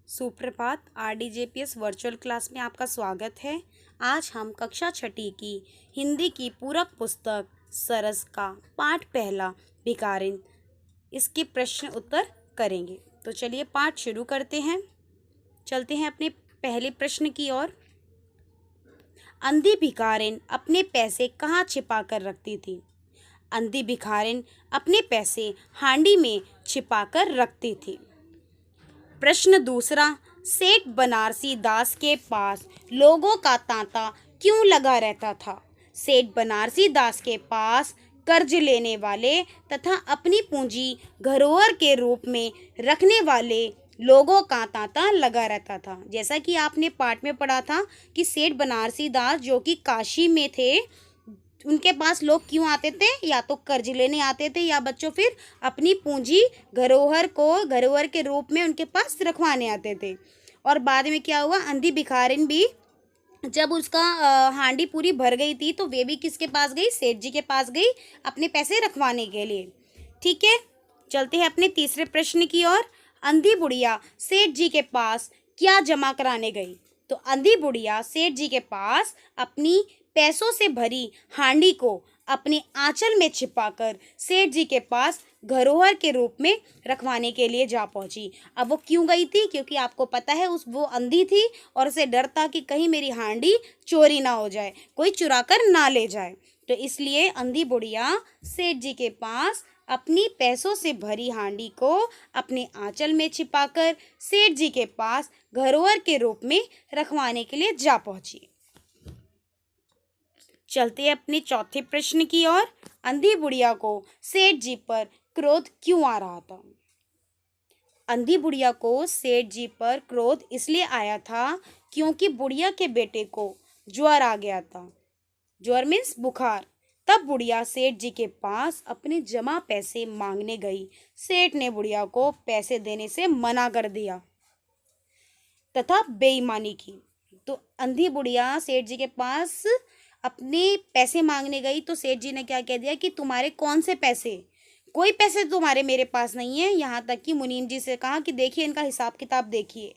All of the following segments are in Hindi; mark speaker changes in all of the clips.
Speaker 1: सुप्रभात। RDJPS वर्चुअल क्लास में आपका स्वागत है। आज हम कक्षा छठी की हिंदी की पूरक पुस्तक सरस का पाठ पहला भिखारिन इसके प्रश्न उत्तर करेंगे। तो चलिए पाठ शुरू करते हैं। चलते हैं अपने पहले प्रश्न की ओर। अंधी भिखारिन अपने पैसे कहाँ छिपा कर रखती थी? अंधी भिखारिन अपने पैसे हांडी में छिपा कर रखती थी। प्रश्न दूसरा, सेठ बनारसी दास के पास लोगों का तांता क्यों लगा रहता था? सेठ बनारसी दास के पास कर्ज लेने वाले तथा अपनी पूंजी धरोहर के रूप में रखने वाले लोगों का तांता लगा रहता था। जैसा कि आपने पाठ में पढ़ा था कि सेठ बनारसी दास जो कि काशी में थे, उनके पास लोग क्यों आते थे? या तो कर्ज लेने आते थे या बच्चों फिर अपनी पूंजी धरोहर के रूप में उनके पास रखवाने आते थे। और बाद में क्या हुआ, अंधी भिखारिन भी जब उसका हांडी पूरी भर गई थी तो वे भी किसके पास गई? सेठ जी के पास गई अपने पैसे रखवाने के लिए। ठीक है, चलते हैं अपने तीसरे प्रश्न की ओर। अंधी बुढ़िया सेठ जी के पास क्या जमा कराने गई? तो अंधी बुढ़िया सेठ जी के पास अपनी पैसों से भरी हांडी को अपने आंचल में छिपाकर सेठ जी के पास धरोहर के रूप में रखवाने के लिए जा पहुंची। अब वो क्यों गई थी? क्योंकि आपको पता है वो अंधी थी और उसे डर था कि कहीं मेरी हांडी चोरी ना हो जाए, कोई चुरा कर ना ले जाए। तो इसलिए अंधी बुढ़िया सेठ जी के पास अपनी पैसों से भरी हांडी को अपने आंचल में छिपाकर सेठ जी के पास धरोहर के रूप में रखवाने के लिए जा पहुंची। चलते हैं अपने चौथे प्रश्न की ओर। अंधी बुढ़िया को सेठ जी पर क्रोध क्यों आ रहा था? अंधी बुढ़िया को सेठ जी पर क्रोध इसलिए आया था क्योंकि बुढ़िया के बेटे को ज्वर आ गया था। ज्वर मीन्स बुखार। तब बुढ़िया सेठ जी के पास अपने जमा पैसे मांगने गई। सेठ ने बुढ़िया को पैसे देने से मना कर दिया तथा बेईमानी की। तो अंधी बुढ़िया सेठ जी के पास अपने पैसे मांगने गई तो सेठ जी ने क्या कह दिया कि तुम्हारे कौन से पैसे? कोई पैसे तुम्हारे मेरे पास नहीं है। यहाँ तक कि मुनीम जी से कहा कि देखिए इनका हिसाब किताब देखिए।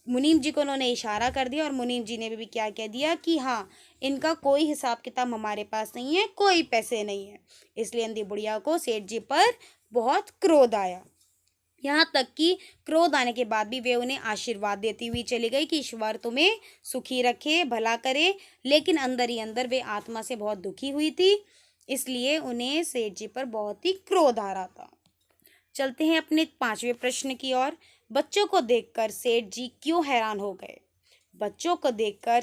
Speaker 1: मुनीम जी को उन्होंने इशारा कर दिया और मुनीम जी ने भी क्या कह दिया कि हाँ, इनका कोई हिसाब किताब हमारे पास नहीं है, कोई पैसे नहीं है। इसलिए अंधी बुढ़िया को सेठ जी पर बहुत क्रोध आया। यहाँ तक कि क्रोध आने के बाद भी वे उन्हें आशीर्वाद देती हुई चली गई कि ईश्वर तुम्हें सुखी रखे, भला करे। लेकिन अंदर ही अंदर वे आत्मा से बहुत दुखी हुई थी, इसलिए उन्हें सेठ जी पर बहुत ही क्रोध आ रहा था। चलते हैं अपने पांचवें प्रश्न की ओर। बच्चों को देखकर सेठ जी क्यों हैरान हो गए? बच्चे को देखकर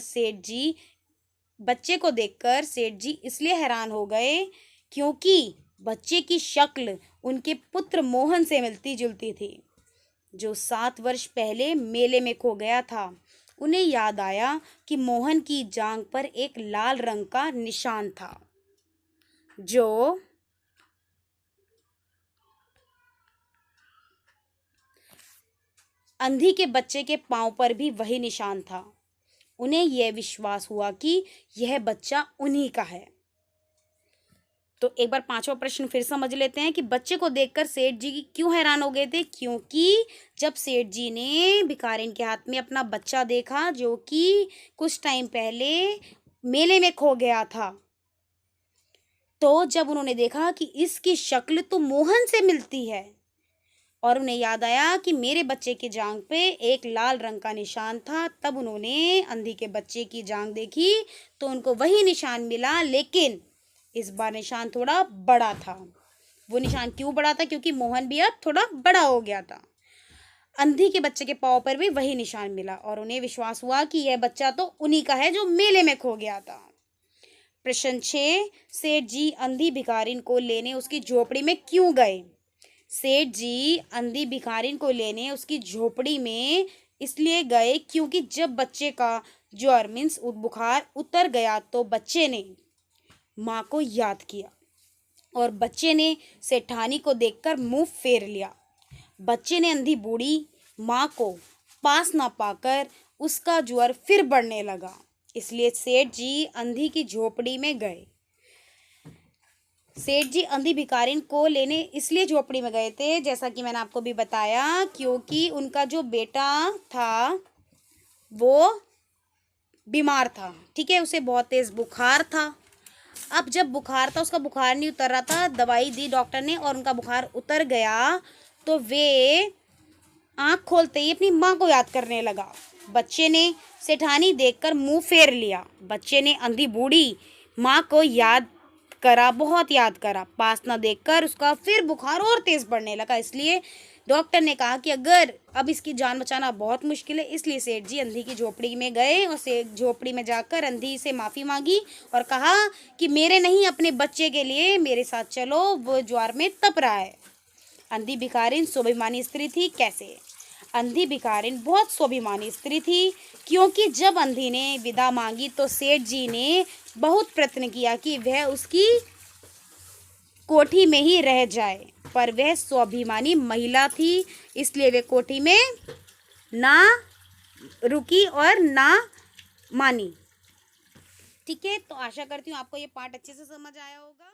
Speaker 1: सेठ जी इसलिए हैरान हो गए क्योंकि बच्चे की शक्ल उनके पुत्र मोहन से मिलती जुलती थी, जो 7 वर्ष पहले मेले में खो गया था। उन्हें याद आया कि मोहन की जांघ पर एक लाल रंग का निशान था, जो अंधी के बच्चे के पांव पर भी वही निशान था। उन्हें यह विश्वास हुआ कि यह बच्चा उन्हीं का है। तो एक बार पांचवा प्रश्न फिर समझ लेते हैं कि बच्चे को देखकर सेठ जी क्यों हैरान हो गए थे? क्योंकि जब सेठ जी ने भिखारिन के हाथ में अपना बच्चा देखा जो कि कुछ टाइम पहले मेले में खो गया था, तो जब उन्होंने देखा कि इसकी शक्ल तो मोहन से मिलती है और उन्हें याद आया कि मेरे बच्चे की जांघ पे एक लाल रंग का निशान था, तब उन्होंने अंधी के बच्चे की जांघ देखी तो उनको वही निशान मिला, लेकिन इस बार निशान थोड़ा बड़ा था। वो निशान क्यों बड़ा था? क्योंकि मोहन भी अब थोड़ा बड़ा हो गया था। अंधी के बच्चे के पाँव पर भी वही निशान मिला और उन्हें विश्वास हुआ कि यह बच्चा तो उन्हीं का है जो मेले में खो गया था। प्रश्न 6, सेठ जी अंधी भिखारिन को लेने उसकी झोपड़ी में क्यों गए? सेठ जी अंधी भिखारिन को लेने उसकी झोपड़ी में इसलिए गए क्योंकि जब बच्चे का ज्वर मीन्स बुखार उतर गया तो बच्चे ने माँ को याद किया और बच्चे ने सेठानी को देखकर मुंह फेर लिया। बच्चे ने अंधी बूढ़ी माँ को पास ना पाकर उसका ज्वर फिर बढ़ने लगा, इसलिए सेठ जी अंधी की झोपड़ी में गए। सेठ जी अंधी भिखारिन को लेने इसलिए झोपड़ी में गए थे, जैसा कि मैंने आपको भी बताया, क्योंकि उनका जो बेटा था वो बीमार था। ठीक है, उसे बहुत तेज बुखार था। अब जब बुखार था, उसका बुखार नहीं उतर रहा था, दवाई दी डॉक्टर ने और उनका बुखार उतर गया, तो वे आँख खोलते ही अपनी माँ को याद करने लगा। बच्चे ने सेठानी देखकर मुंह फेर लिया। बच्चे ने अंधी बूढ़ी माँ को याद करा, बहुत याद करा। पास न देखकर उसका फिर बुखार और तेज बढ़ने लगा। इसलिए डॉक्टर ने कहा कि अगर अब इसकी जान बचाना बहुत मुश्किल है, इसलिए सेठ जी अंधी की झोपड़ी में गए और से झोपड़ी में जाकर अंधी से माफ़ी मांगी और कहा कि मेरे नहीं, अपने बच्चे के लिए मेरे साथ चलो, वो ज्वार में तप रहा है। अंधी भिखारिन स्वाभिमानी स्त्री थी। कैसे? अंधी भिखारिन बहुत स्वाभिमानी स्त्री थी, क्योंकि जब अंधी ने विदा मांगी तो सेठ जी ने बहुत प्रयत्न किया कि वह उसकी कोठी में ही रह जाए, पर वह स्वाभिमानी महिला थी, इसलिए वे कोठी में ना रुकी और ना मानी। ठीक है, तो आशा करती हूँ आपको ये पाठ अच्छे से समझ आया होगा।